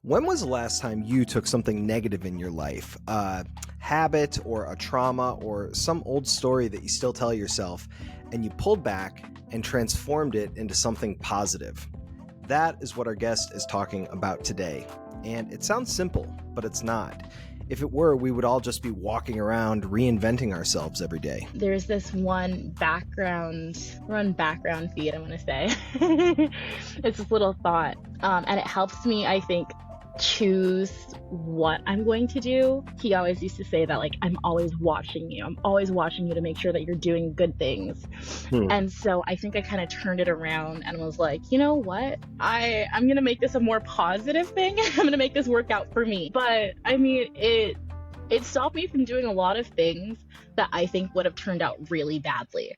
When was the last time you took something negative in your life, a habit or a trauma or some old story that you still tell yourself, and you pulled back and transformed it into something positive? That is what our guest is talking about today. And it sounds simple, but it's not. If it were, we would all just be walking around reinventing ourselves every day. There's this one background feed, I want to say. It's this little thought. And it helps me, I think, choose what I'm going to do. He always used to say that, like, I'm always watching you. I'm always watching you to make sure that you're doing good things. And so I think I kind of turned it around and was like, you know what? I'm going to make this a more positive thing. I'm going to make this work out for me. But I mean, it stopped me from doing a lot of things that I think would have turned out really badly.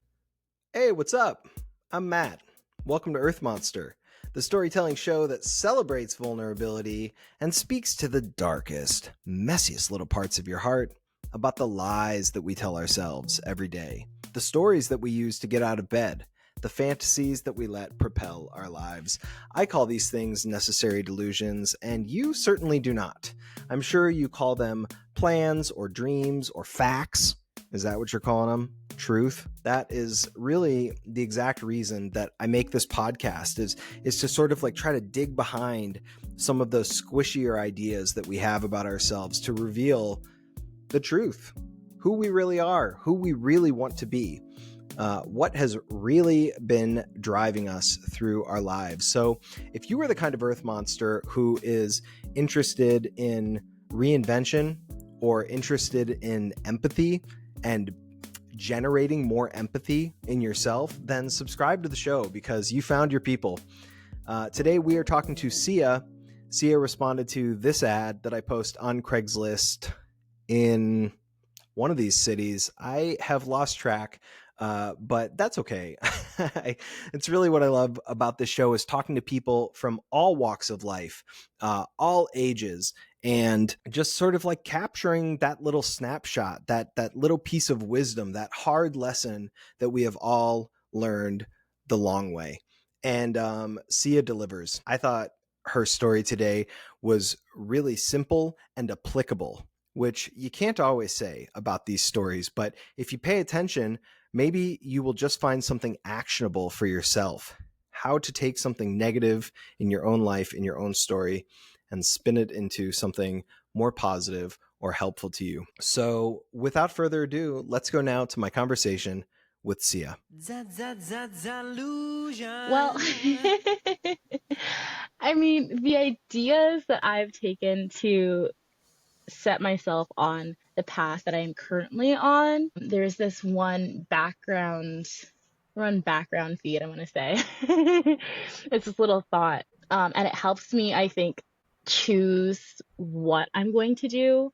Hey, what's up? I'm Matt. Welcome to Earth Monster, the storytelling show that celebrates vulnerability and speaks to the darkest, messiest little parts of your heart about the lies that we tell ourselves every day, the stories that we use to get out of bed, the fantasies that we let propel our lives. I call these things necessary delusions, and you certainly do not. I'm sure you call them plans or dreams or facts. Is that what you're calling them? Truth? That is really the exact reason that I make this podcast is to sort of like try to dig behind some of those squishier ideas that we have about ourselves to reveal the truth, who we really are, who we really want to be, what has really been driving us through our lives. So if you are the kind of Earth Monster who is interested in reinvention or interested in empathy and generating more empathy in yourself, then subscribe to the show because you found your people. Today we are talking to Sia. Sia responded to this ad that I post on Craigslist in one of these cities. I have lost track, but that's okay. It's really what I love about this show is talking to people from all walks of life, all ages, and just sort of like capturing that little snapshot, that little piece of wisdom, that hard lesson that we have all learned the long way. And Sia delivers. I thought her story today was really simple and applicable, which you can't always say about these stories. But if you pay attention, maybe you will just find something actionable for yourself, how to take something negative in your own life, in your own story, and spin it into something more positive or helpful to you. So without further ado, let's go now to my conversation with Sia. Well, I mean, the ideas that I've taken to set myself on the path that I am currently on, there's this one background feed, I want to say. It's this little thought. And it helps me, I think, choose what I'm going to do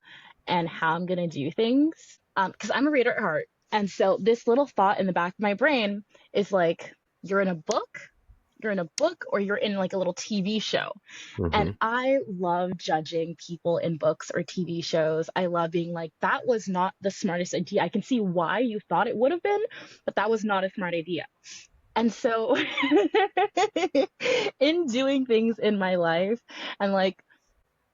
and how I'm going to do things. Because I'm a reader at heart. And so this little thought in the back of my brain is like, you're in a book or you're in like a little TV show. And I love judging people in books or TV shows. I love being like, that was not the smartest idea. I can see why you thought it would have been, but that was not a smart idea. And so in doing things in my life and like,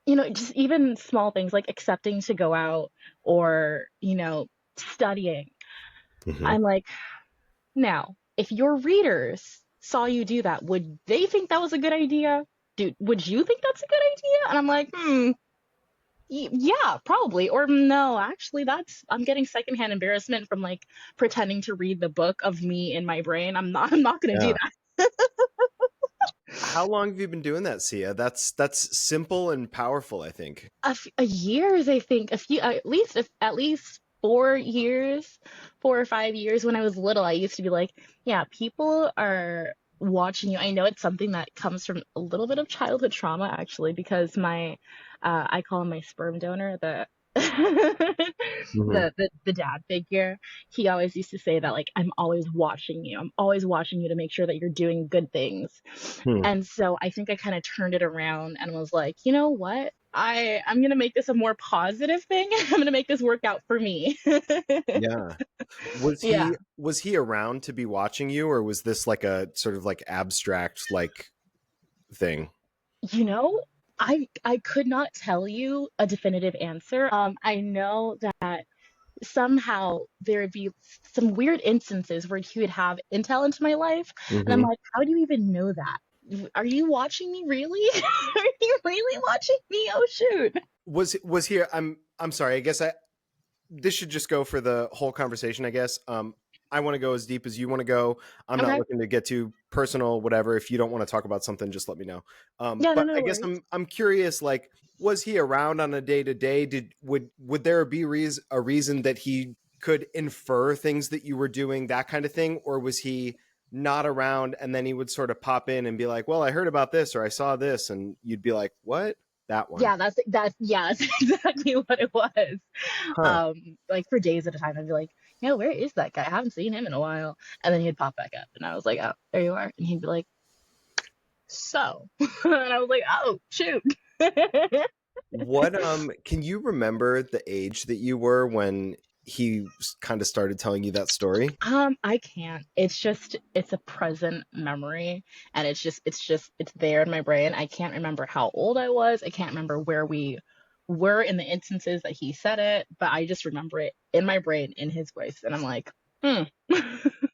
you know, just even small things like accepting to go out or, you know, studying, I'm like, now, if your readers saw you do that, would they think that was a good idea? Dude, would you think that's a good idea? And I'm like, yeah, probably. Or no, actually, I'm getting secondhand embarrassment from like pretending to read the book of me in my brain. I'm not going to do that. How long have you been doing that, Sia? That's simple and powerful, I think. A years, I think. At least 4 years, 4 or 5 years. When I was little, I used to be like, yeah, people are watching you. I know it's something that comes from a little bit of childhood trauma, actually, because I call him my sperm donor, the dad figure. He always used to say that, like, I'm always watching you. I'm always watching you to make sure that you're doing good things. And so I think I kind of turned it around and was like, you know what? I'm going to make this a more positive thing. I'm going to make this work out for me. Yeah. Was he around to be watching you, or was this like a sort of like abstract like thing? You know, I could not tell you a definitive answer. I know that somehow there would be some weird instances where he would have intel into my life, and I'm Hmm. like, how do you even know that? Are you watching me really? Are you really watching me? Oh shoot. Was here? I'm sorry. I guess I this should just go for the whole conversation, I guess. I want to go as deep as you want to go. I'm not Okay. looking to get too personal, whatever. If you don't want to talk about something, just let me know. Yeah, no, But no I guess worries. I'm curious. Like, was he around on a day to day? Would there be a reason that he could infer things that you were doing, that kind of thing, or was he not around and then he would sort of pop in and be like, "Well, I heard about this or I saw this," and you'd be like, "What?" That one, Yeah, that's yeah, that's exactly what it was. huh? Like for days at a time, I'd be like, yeah, where is that guy? I haven't seen him in a while. And then he'd pop back up, and I was like, oh, there you are. And he'd be like, so, and I was like, oh, shoot. What can you remember the age that you were when he kind of started telling you that story? I can't. It's a present memory, and it's there in my brain. I can't remember how old I was. I can't remember where we were in the instances that he said it, but I just remember it in my brain in his voice, and I'm like, hmm.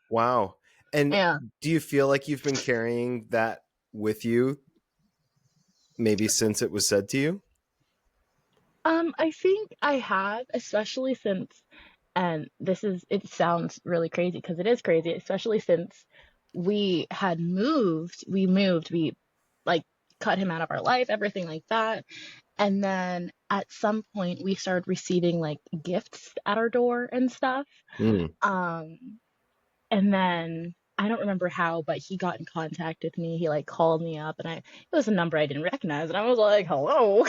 Wow. And Yeah. do you feel like you've been carrying that with you maybe since it was said to you? I think I have, especially since, and it sounds really crazy because it is crazy, especially since we like cut him out of our life, everything like that. And then at some point we started receiving like gifts at our door and stuff. Mm. Um, and then I don't remember how, but he got in contact with me. He like called me up, and it was a number I didn't recognize, and I was like, "Hello."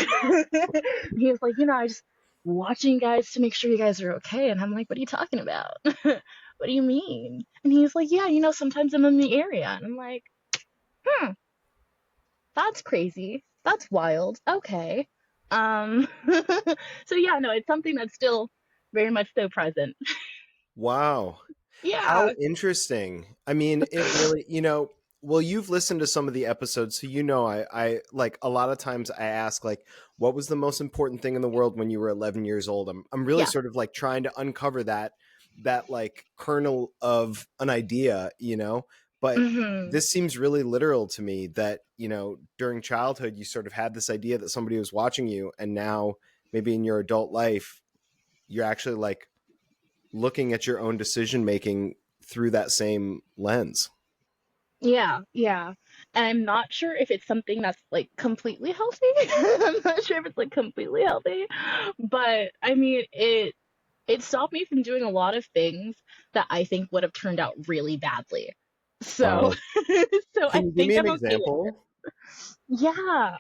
He was like, I just watching you guys to make sure you guys are okay, and I'm like, "What are you talking about? What do you mean?" And he's like, "Yeah, sometimes I'm in the area," and I'm like, "Hmm, that's crazy. That's wild. Okay." Um, so yeah, no, it's something that's still very much so present. Wow. How Yeah, interesting. I mean, it really, well, you've listened to some of the episodes, so I like a lot of times I ask like, what was the most important thing in the world when you were 11 years old? I'm really yeah. sort of like trying to uncover that like kernel of an idea, but Hmm. this seems really literal to me that, during childhood you sort of had this idea that somebody was watching you, and now maybe in your adult life you're actually like looking at your own decision making through that same lens. Yeah, yeah. And I'm not sure if it's something that's like completely healthy. I'm not sure if it's like completely healthy, but I mean, it stopped me from doing a lot of things that I think would have turned out really badly. So, Uh, so I can you give think me an I'm okay with it. example? Yeah.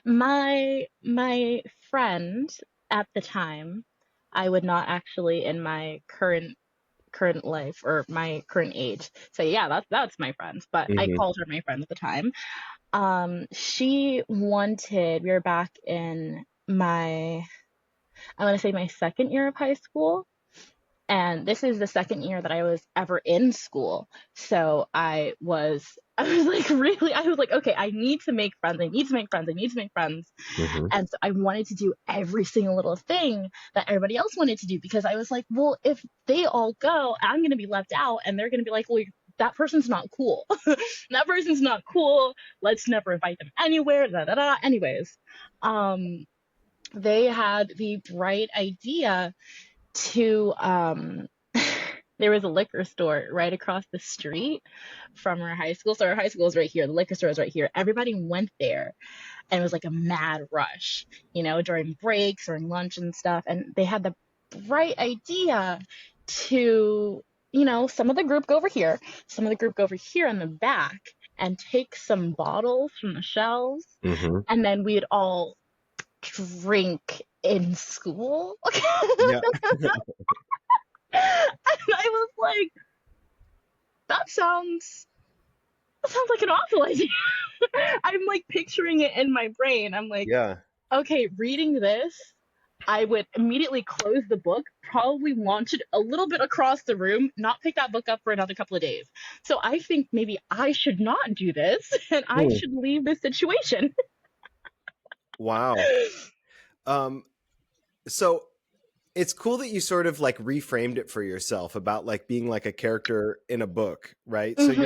My friend at the time, I would not actually in my current life or my current age say, yeah, that's my friend, but I Hmm. called her my friend at the time. She wanted, we were back in I want to say my second year of high school, and this is the second year that I was ever in school. So I was like, really, I was like, okay, I need to make friends. I need to make friends. I need to make friends. Hmm. And so I wanted to do every single little thing that everybody else wanted to do, because I was like, well, if they all go, I'm going to be left out, and they're going to be like, well, that person's not cool. That person's not cool. Let's never invite them anywhere. Da, da, da. Anyways, um, they had the bright idea to there was a liquor store right across the street from our high school. So our high school is right here. The liquor store is right here. Everybody went there, and it was like a mad rush, during breaks or in lunch and stuff. And they had the bright idea to, some of the group go over here, some of the group go over here in the back, and take some bottles from the shelves, Hmm. and then we'd all drink in school. Yeah. And I was like, that sounds like an awful idea. I'm like picturing it in my brain. I'm like, Yeah. okay, reading this, I would immediately close the book, probably launch it a little bit across the room, not pick that book up for another couple of days. So I think maybe I should not do this and I Hmm. should leave this situation. Wow. Um, so it's cool that you sort of like reframed it for yourself about like being like a character in a book, right? So Hmm.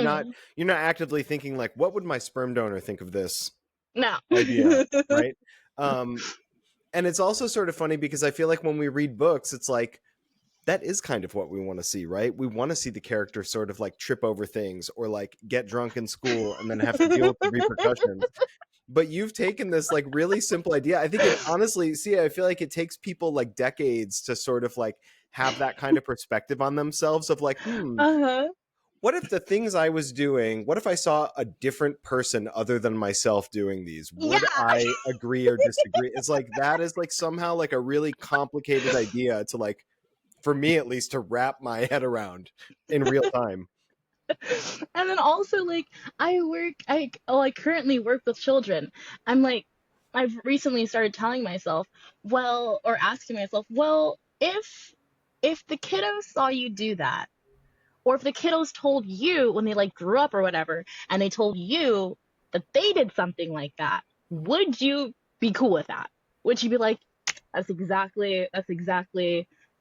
you're not actively thinking like, what would my sperm donor think of this No. idea, right? Um, and it's also sort of funny because I feel like when we read books, it's like that is kind of what we want to see, right? We want to see the character sort of like trip over things or like get drunk in school and then have to deal with the repercussions. But you've taken this like really simple idea. I think it honestly, see, I feel like it takes people like decades to sort of like have that kind of perspective on themselves of like, Uh-huh. what if the things I was doing, what if I saw a different person other than myself doing these? Would Yeah. I agree or disagree? It's like that is like somehow like a really complicated idea to like, for me at least, to wrap my head around in real time. And then also like I currently work with children. I'm like I've recently started telling myself, well, or asking myself, well, if the kiddos saw you do that, or if the kiddos told you when they like grew up or whatever, and they told you that they did something like that, would you be cool with that? Would you be like, that's exactly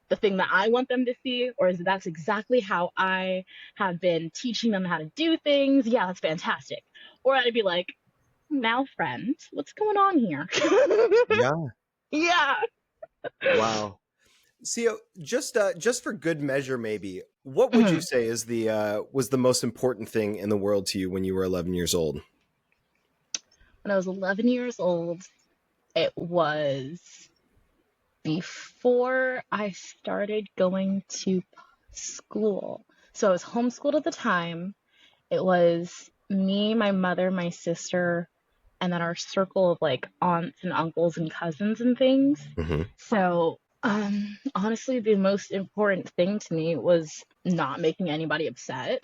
the thing that I want them to see, or is that's exactly how I have been teaching them how to do things? Yeah, that's fantastic. Or I'd be like, now, friend, what's going on here? Yeah. Yeah. Wow. See, just for good measure, maybe, what would you Mhm. say is the was the most important thing in the world to you when you were 11 years old? When I was 11 years old, it was before I started going to school. So I was homeschooled at the time. It was me, my mother, my sister, and then our circle of like aunts and uncles and cousins and things. Hmm. So, honestly, the most important thing to me was not making anybody upset.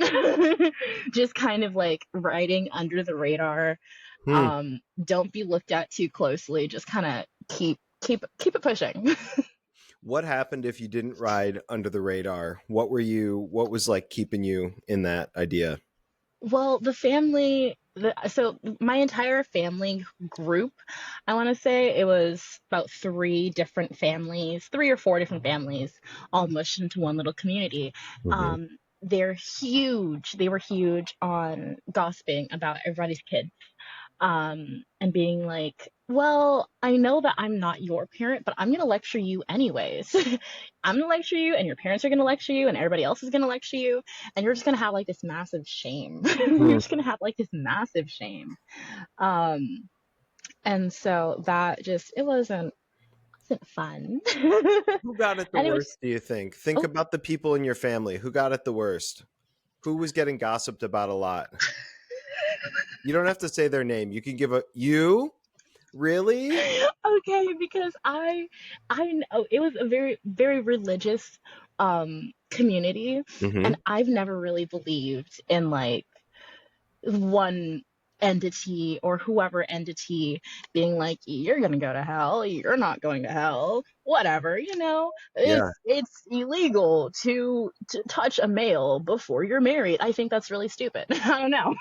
Just kind of like riding under the radar. Hmm. Don't be looked at too closely. Just kind of keep it pushing. What happened if you didn't ride under the radar? What was like keeping you in that idea? Well, so my entire family group, I want to say it was about three or four different families, all mushed into one little community. Hmm. They're huge. They were huge on gossiping about everybody's kids, and being like, well, I know that I'm not your parent, but I'm going to lecture you anyways. I'm going to lecture you, and your parents are going to lecture you, and everybody else is going to lecture you, and you're just going to have like this massive shame. You're Hmm. just going to have like this massive shame. Um, and so that just, it wasn't fun. Who got it the And it was, worst, do you think? Think oh, about the people in your family. Who got it the worst? Who was getting gossiped about a lot? You don't have to say their name. You can give a you? Really? okay, because I know it was a very very religious community, and Hmm. I've never really believed in like one entity or whoever entity being like, you're gonna go to hell, you're not going to hell, whatever, Yeah. it's illegal to touch a male before you're married. I think that's really stupid. I don't know.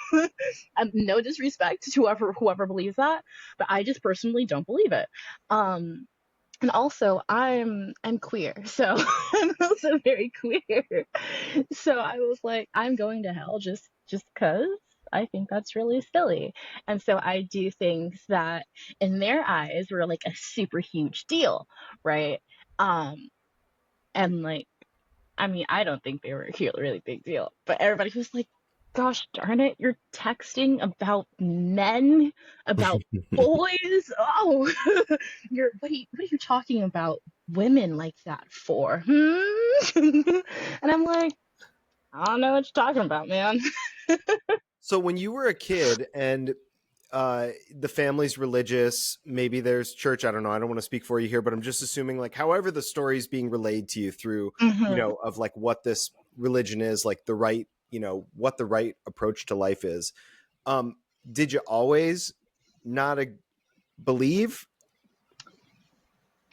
No disrespect to whoever believes that, but I just personally don't believe it. um and also I'm queer, so I'm also very queer. So I was like, I'm going to hell just because I think that's really silly. And so I do things that in their eyes were like a super huge deal, right? Um and like, I mean, I don't think they were a really big deal, but everybody was like, gosh darn it, you're texting about men, about boys. Oh, what are you talking about women like that for? Hmm? And I'm like, I don't know what you're talking about, man. So when you were a kid and the family's religious, maybe there's church, I don't know, I don't want to speak for you here, but I'm just assuming like however the story is being relayed to you through, Hmm. of like what this religion is, like the right, what the right approach to life is. Um, did you always not believe?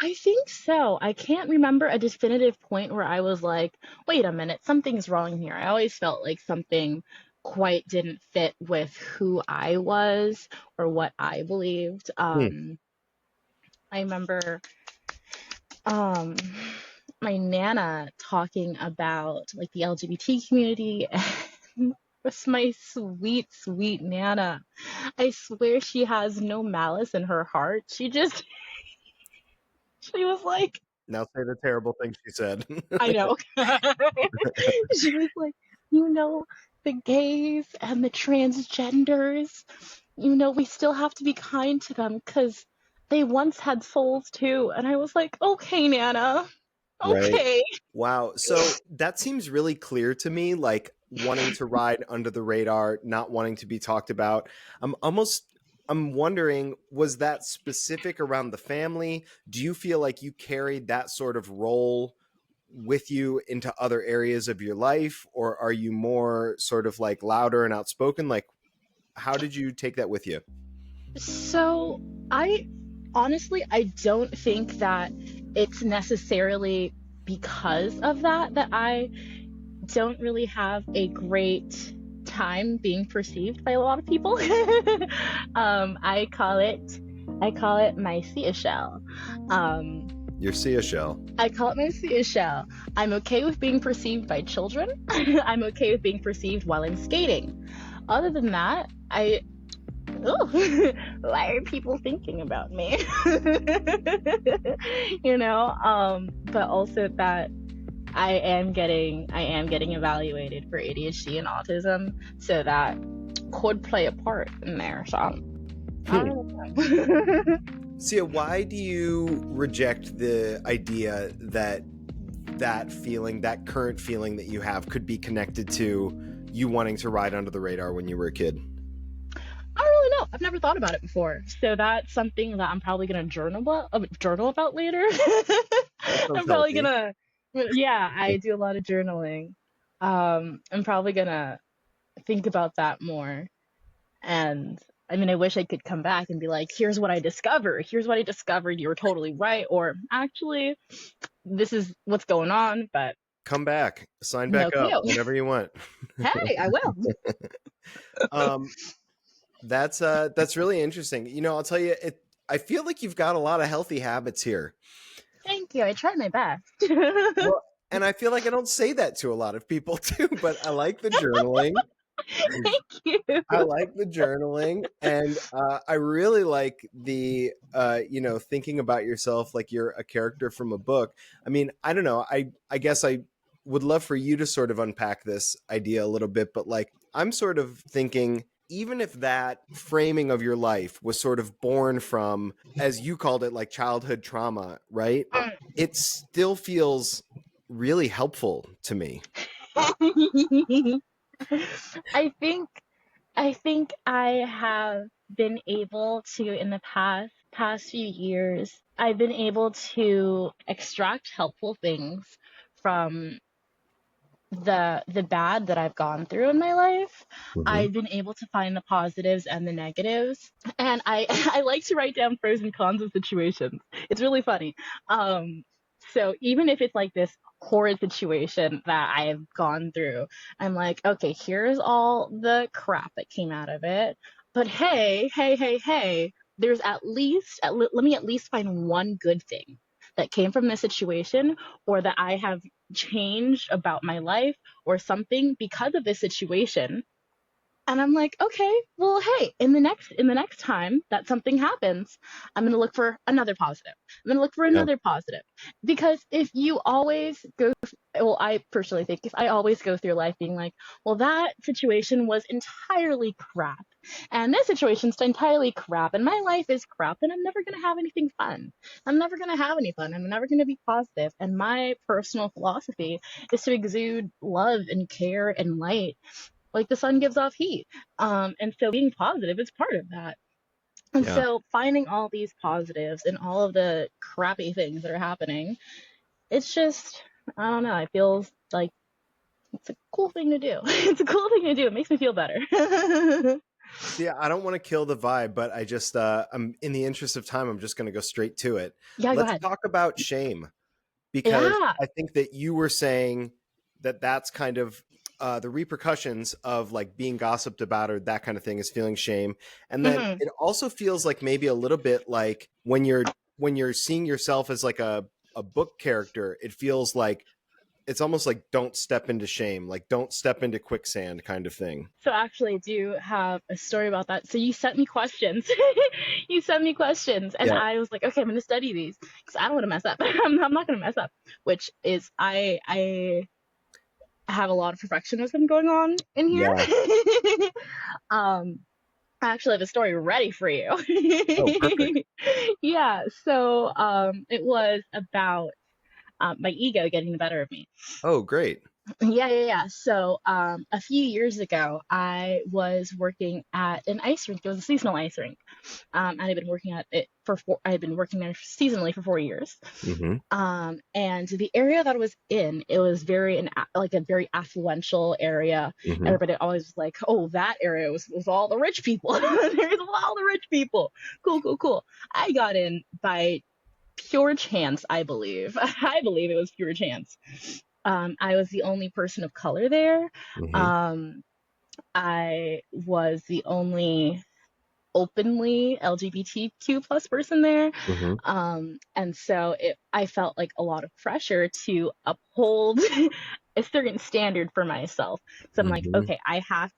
I think so. I can't remember a definitive point where I was like, wait a minute, something's wrong here. I always felt like something quite didn't fit with who I was or what I believed. Hmm. I remember um my nana talking about like the LGBT community. It's my sweet, sweet nana. I swear she has no malice in her heart. She was like, Now say the terrible thing she said. I know. She was like, you know, the gays and the transgenders, we still have to be kind to them because they once had souls too. And I was like, okay, Nana, Right. okay. Wow. So that seems really clear to me, like wanting to ride under the radar, not wanting to be talked about. I'm wondering, was that specific around the family? Do you feel like you carried that sort of role with you into other areas of your life, or are you more sort of like louder and outspoken? Like, how did you take that with you? So I honestly, I don't think that it's necessarily because of that I don't really have a great time being perceived by a lot of people. I call it my seashell. Um, Your Sia shell. I call it my seashell. I'm okay with being perceived by children. I'm okay with being perceived while I'm skating. Other than that, why are people thinking about me? But also that I am getting evaluated for ADHD and autism, so that could play a part in there. So I don't know. Sia, why do you reject the idea that that current feeling that you have could be connected to you wanting to ride under the radar when you were a kid? I don't really know. I've never thought about it before. So that's something that I'm probably gonna journal about later. That sounds I'm probably healthy. gonna, yeah, I do a lot of journaling. I'm probably gonna think about that more. And I mean, I wish I could come back and be like, here's what I discovered. Here's what I discovered. You were totally right. Or actually, this is what's going on, but Come back, sign no back up clue. whenever you want. Hey, I will. um, that's really interesting. I'll tell you, I feel like you've got a lot of healthy habits here. Thank you. I tried my best. Well, and I feel like I don't say that to a lot of people too, but I like the journaling. Thank you. I like the journaling, and I really like the thinking about yourself like you're a character from a book. I mean, I don't know. I guess I would love for you to sort of unpack this idea a little bit, but like I'm sort of thinking, even if that framing of your life was sort of born from, as you called it, like childhood trauma, right? It still feels really helpful to me. I think I have been able to, in the past few years, I've been able to extract helpful things from the bad that I've gone through in my life. Mhm. I've been able to find the positives and the negatives, and I I like to write down pros and cons of situations. It's really funny. Um, so even if it's like this horrid situation that I have gone through, I'm like, okay, here's all the crap that came out of it, but hey, there's let me at least find one good thing that came from this situation, or that I have changed about my life or something because of this situation. And I'm like, okay, well, hey, in the next time that something happens, I'm gonna look for another positive. I'm gonna look for Yeah. another positive. Because if you always go, well, I personally think if I always go through life being like, well, that situation was entirely crap, and this situation's entirely crap, and my life is crap, then I'm never gonna have anything fun. I'm never gonna have any fun. I'm never gonna be positive. And my personal philosophy is to exude love and care and light like the sun gives off heat. And so being positive is part of that. And Yeah. so finding all these positives and all of the crappy things that are happening, it's just, I don't know, it feels like it's a cool thing to do. It's a cool thing to do. It makes me feel better. See, I don't want to kill the vibe, but I just, I'm in the interest of time, I'm just going to go straight to it. Yeah, go Let's ahead. talk about shame, because Yeah. I think that you were saying that that's kind of the repercussions of like being gossiped about or that kind of thing is feeling shame. And then Hmm. it also feels like maybe a little bit like when you're seeing yourself as like a book character, it feels like it's almost like don't step into shame, like don't step into quicksand kind of thing. So actually, I do have a story about that. So you sent me questions. You sent me questions, and Yeah. I was like, okay, I'm going to study these because I don't want to mess up. I'm not going to mess up. Which is, I have a lot of perfectionism going on in here. Yeah. um, I actually have a story ready for you. Oh, perfect. Yeah. So it was about my ego getting the better of me. Oh, great. Yeah. So, a few years ago, I was working at an ice rink. It was a seasonal ice rink. I had been working at it for I had been working there seasonally for 4 years. Mm-hmm. And the area that I was in, it was like a very affluential area. Mm-hmm. Everybody always was like, "Oh, that area was all the rich people. There's all the rich people. Cool. I got in by pure chance, I believe. I believe it was pure chance. I was the only person of color there. Mm-hmm. Um, I was the only openly LGBTQ plus person there. Mm-hmm. And so I felt like a lot of pressure to uphold a certain standard for myself. So I'm like, Mm-hmm. okay, I have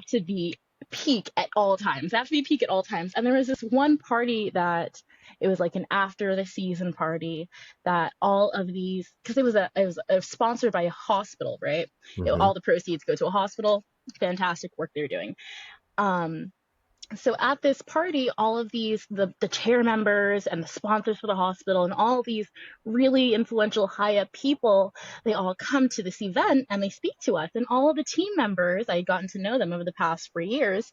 to be peak at all times. I have to be peak at all times. And there was this one party that it was like an after the season party that all of these, because it was sponsored by a hospital, right? Mm-hmm. All the proceeds go to a hospital. Fantastic work they're doing. Um, so at this party, all of the chair members and the sponsors for the hospital and all these really influential high up people, they all come to this event and they speak to us. And all of the team members, I had gotten to know them over the past 4 years.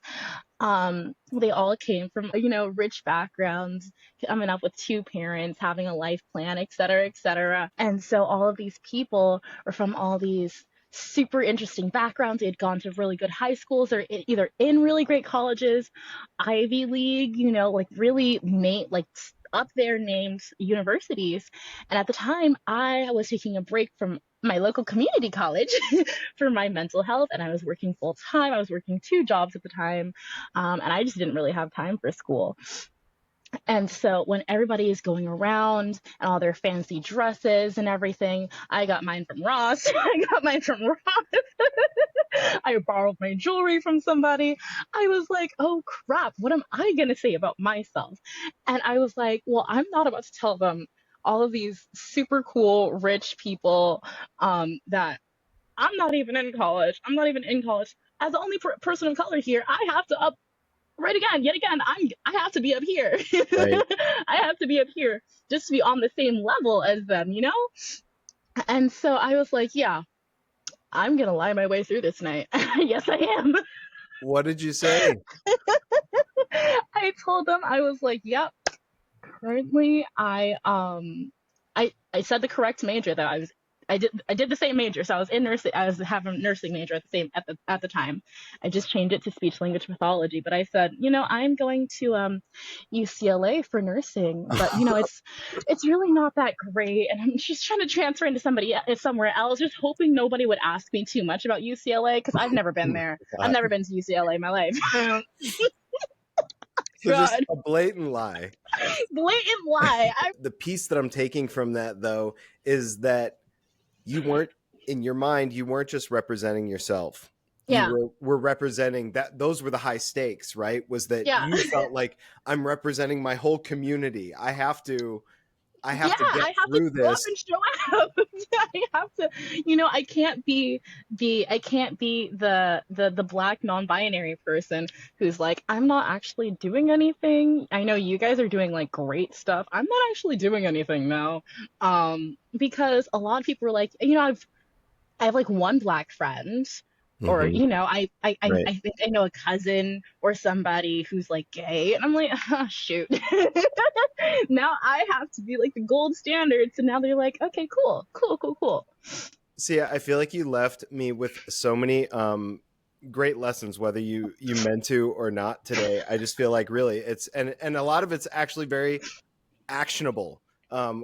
They all came from, rich backgrounds, coming up with two parents, having a life plan, et cetera, et cetera. And so all of these people are from all these super interesting backgrounds. They had gone to really good high schools or either in really great colleges, Ivy League, like really like up there named universities. And at the time, I was taking a break from my local community college for my mental health, and I was working full time. I was working two jobs at the time, and I just didn't really have time for school. And so when everybody is going around and all their fancy dresses and everything, I got mine from Ross. I got mine from Ross. I borrowed my jewelry from somebody. I was like, oh crap, what am I going to say about myself? And I was like, well, I'm not about to tell them all of these super cool, rich people that I'm not even in college. I'm not even in college. As the only person of color here, I have to yet again, I have to be up here. Right. I have to be up here just to be on the same level as them. And so I was like, yeah, I'm gonna lie my way through this night. Yes, I am. What did you say? I told them I was like, yep. Currently, I said the correct major that I did the same major, so I was in nursing. I was having a nursing major at the time. I just changed it to speech language pathology, but I said, I'm going to UCLA for nursing, but it's really not that great, and I'm just trying to transfer into somewhere else, just hoping nobody would ask me too much about UCLA because I've never been there. I've never been to UCLA in my life. So just God, a blatant lie. blatant lie. The piece that I'm taking from that, though, is that you weren't, in your mind, you weren't just representing yourself. You Yeah, were representing that. Those were the high stakes, right? Was that yeah. you felt like I'm representing my whole community. I Yeah, have to get I have to through go up this. and show up. I have to, I can't be the black non-binary person who's like, I'm not actually doing anything. I know you guys are doing like great stuff. I'm not actually doing anything now. Because a lot of people are like, I have like one black friend, or Mm-hmm. Right. I think I know a cousin or somebody who's like gay, and I'm like, oh, shoot. Now I have to be like the gold standard. So now they're like, okay, cool. See, I feel like you left me with so many great lessons, whether you meant to or not today. I just feel like really it's, and a lot of it's actually very actionable,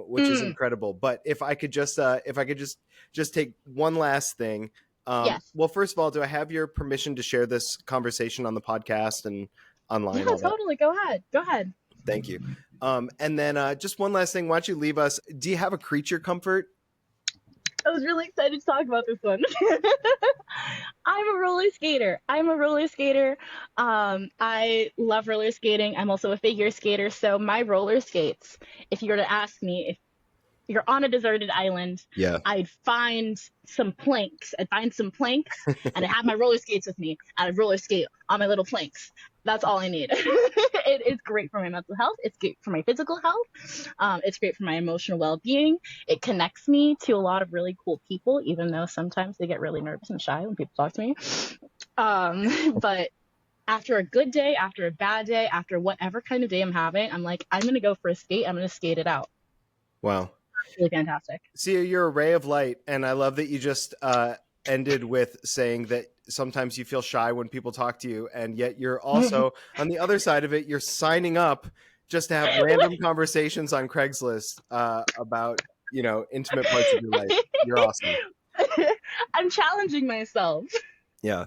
which is Mm, incredible. But if I could just take one last thing. yes. Well, first of all, do I have your permission to share this conversation on the podcast and Yeah, online, all that? totally. Go ahead. Go ahead. Thank you. And then just one last thing. Why don't you leave us? Do you have a creature comfort? I was really excited to talk about this one. I'm a roller skater. I'm a roller skater. I love roller skating. I'm also a figure skater. So my roller skates, if you were to ask me if you're on a deserted island, Yeah. I'd find some planks. I'd find some planks and I'd have my roller skates with me. I'd roller skate on my little planks. That's all I need. It is great for my mental health. It's great for my physical health. It's great for my emotional well being. It connects me to a lot of really cool people, even though sometimes they get really nervous and shy when people talk to me. But after a good day, after a bad day, after whatever kind of day I'm having, I'm like, I'm going to go for a skate. I'm going to skate it out. Wow. Really fantastic. See, you're a ray of light, and I love that you just ended with saying that sometimes you feel shy when people talk to you, and yet you're also on the other side of it. You're signing up just to have random conversations on Craigslist about intimate parts of your life. You're awesome. I'm challenging myself. Yeah.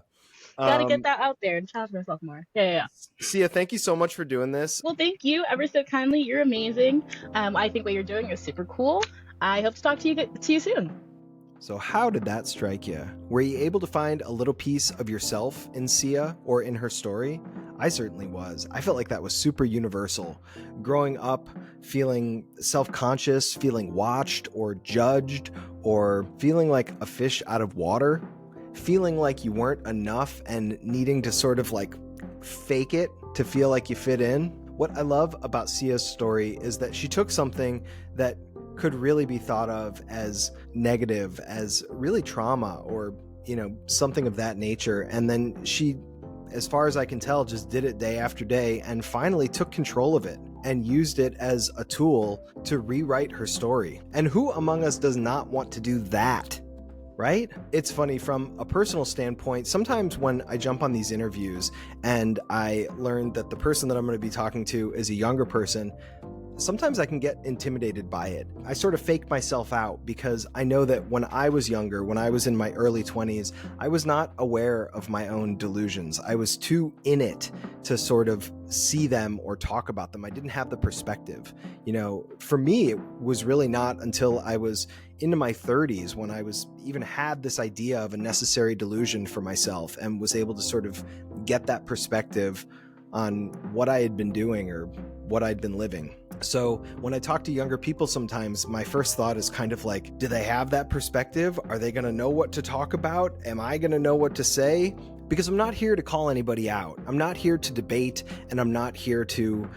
Got to get that out there and challenge myself more. Yeah. Sia, thank you so much for doing this. Well, thank you ever so kindly. You're amazing. I think what you're doing is super cool. I hope to talk to you soon. So how did that strike you? Were you able to find a little piece of yourself in Sia or in her story? I certainly was. I felt like that was super universal. Growing up, feeling self-conscious, feeling watched or judged, or feeling like a fish out of water, feeling like you weren't enough and needing to sort of like fake it to feel like you fit in. What I love about Sia's story is that she took something that could really be thought of as negative, as really trauma or, something of that nature. And then she, as far as I can tell, just did it day after day and finally took control of it and used it as a tool to rewrite her story. And who among us does not want to do that? Right? It's funny from a personal standpoint. Sometimes when I jump on these interviews and I learn that the person that I'm going to be talking to is a younger person, sometimes I can get intimidated by it. I sort of fake myself out because I know that when I was younger, when I was in my early 20s, I was not aware of my own delusions. I was too in it to sort of see them or talk about them. I didn't have the perspective. For me, it was really not until I was into my 30s when I was even had this idea of a necessary delusion for myself and was able to sort of get that perspective on what I had been doing or what I'd been living. So when I talk to younger people, sometimes my first thought is kind of like, do they have that perspective? Are they going to know what to talk about? Am I going to know what to say? Because I'm not here to call anybody out. I'm not here to debate, and I'm not here to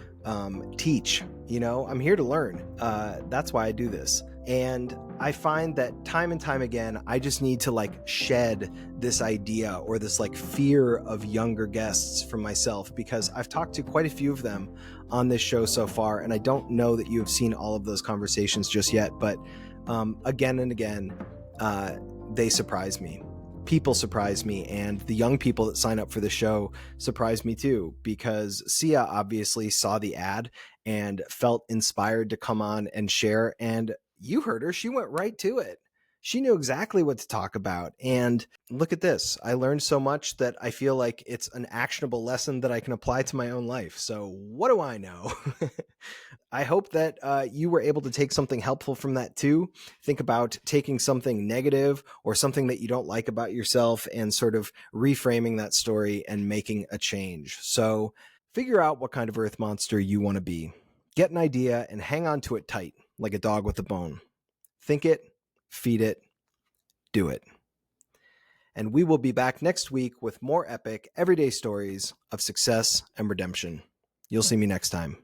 teach. I'm here to learn. That's why I do this. And I find that time and time again, I just need to like shed this idea or this like fear of younger guests from myself, because I've talked to quite a few of them on this show so far. And I don't know that you have seen all of those conversations just yet, but again and again, they surprise me. People surprise me, and the young people that sign up for the show surprise me too, because Sia obviously saw the ad and felt inspired to come on and share. And you heard her. She went right to it. She knew exactly what to talk about. And look at this. I learned so much that I feel like it's an actionable lesson that I can apply to my own life. So what do I know? I hope that you were able to take something helpful from that too. Think about taking something negative or something that you don't like about yourself and sort of reframing that story and making a change. So figure out what kind of earth monster you want to be. Get an idea and hang on to it tight, like a dog with a bone. Think it, feed it, do it. And we will be back next week with more epic, everyday stories of success and redemption. You'll see me next time.